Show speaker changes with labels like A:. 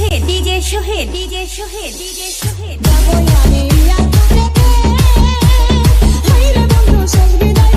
A: Sohed DJ Sohed DJ Sohed DJ Sohed
B: যাবো আমি ইয়ার হাইরে বন্ধু শেষ বিদায়